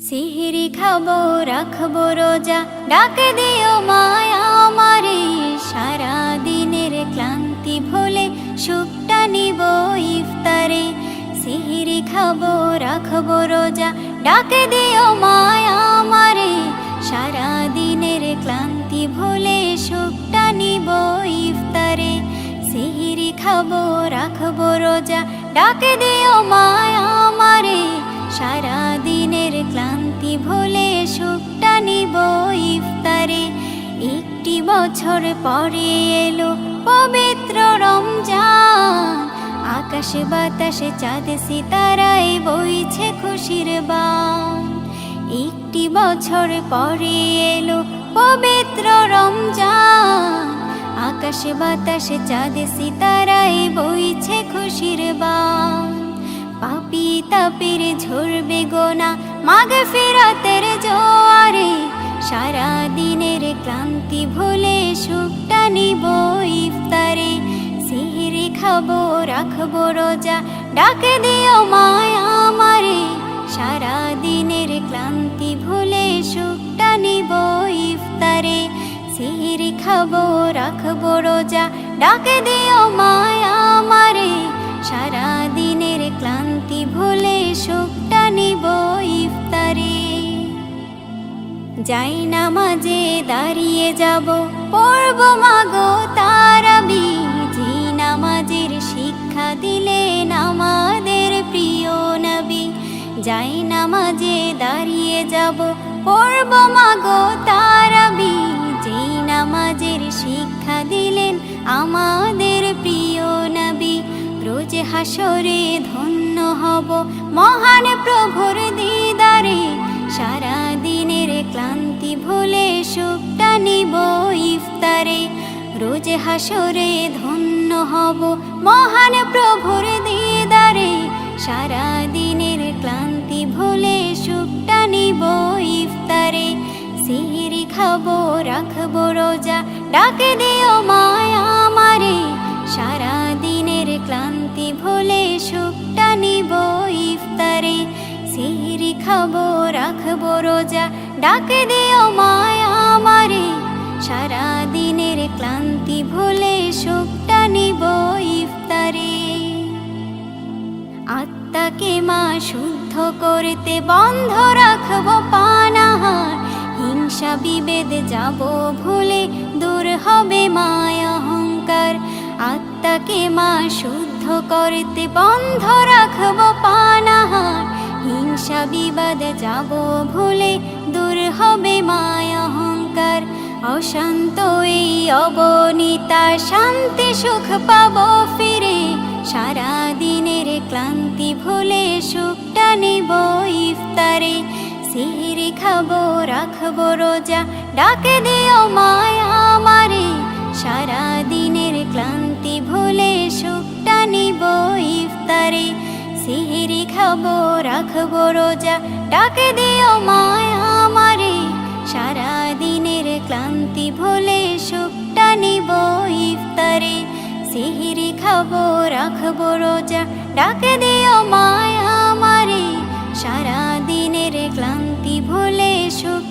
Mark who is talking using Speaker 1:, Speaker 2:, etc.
Speaker 1: সিহরি খাবো রাখবো রোজা, ডাক দিও মায়া আমারে। সারা দিনের ক্লান্তি ভুলে সুখটা নিব ইফতারে। সিহরি খাবো রাখবো রোজা, ডাক দিও মায়া আমারে। সারা দিনের ক্লান্তি ভুলে সুখটা নিব ইফতারে। সিহরি খাবো রাখবো রোজা, ডাক দিও মায়া আমারে। সারা দিনের ক্লান্তি ভুলে সুখটা নিব ইফতারে। একটি বছর পরে এলো পবিত্র রমজান, আকাশে বাতাসে চাঁদ সিতারায় বইছে খুশির বান। একটি বছর পরে এলো পবিত্র রমজান, আকাশে বাতাসে চাঁদ সিতারায় বইছে খুশির বান। পাপী তাপের ঝরবে গোনা মাগফিরাতের জোয়ারে। সারা দিনের ক্লান্তি ভুলে সুখটা নিব ইফতারে। সিহরি খাবো রাখবো রোজা, ডাক দিও মায়া আমারে। সারা দিনের ক্লান্তি ভুলে সুখটা নিব ইফতারে। সিহরি খাবো রাখবো রোজা, ডাক দিও মায়া আমারে। সারা দিনের ক্লান্তি ভুলে সুখটা নিব ইফতারে। যাই নামাজে দাঁড়িয়ে যাব, পড়ব মাগো তারাবি। যে নামাজের শিক্ষা দিলেন আমাদের প্রিয় নবী। যাই নামাজে দাঁড়িয়ে যাব, পড়ব মাগো তারাবি। যে নামাজের শিক্ষা দিলেন আমাদের প্রিয় নবী। রোজ হাসরে ধন্য হব মহান প্রভুর দিদারে। সারা দিনের ক্লান্তি ভুলে সুখটা নিব ইফতারে। রোজ হাসরে ধন্য হব মহান প্রভুর দিদারে। সারা দিনের ক্লান্তি ভুলে সুখটা নিব ইফতারে। সিহরি খাবো রাখবো রোজা, ডাক দিও মায়া আমারে। সারা দিনের ক্লান্তি ভুলে সুখটা নিব ইফতারে। সিহরি খাবো রাখবো রোজা, ডাক দিও মায়া আমারে। সারা দিনের ক্লান্তি ভুলে সুখটা নিব ইফতারে। আত্মাকে মা শুদ্ধ করতে বন্ধ রাখবো পানাহার। হিংসা বিভেদ যাব ভুলে দূর হবে মায়া অহংকার। আত্মাকে মা শুদ্ধ করতে বন্ধ রাখবো পানাহার। হিংসা বিবাদ যাব ভুলে দূর হবে মায়া অহংকার। অশান্ত এই অবনীতা শান্তি সুখ পাবো ফিরে। সারা দিনের ক্লান্তি ভুলে সুখটা নিব ইফতারে। সিহরি খাবো রাখবো রোজা, ডাক দিও মায়া আমারে। সারা দিনের ক্লান্তি ভুলে সুখটা নিব ইফতারে। সিহরি খাবো রাখবো রোজা, ডাক দিও মায়া আমারে। সারা দিনের ক্লান্তি ভুলে সুখটা নিব ইফতারে। সিহরি খাবো রাখবো রোজা, ডাক দিও মায়া আমারে। সারা দিনের ক্লান্তি ভুলে সুখ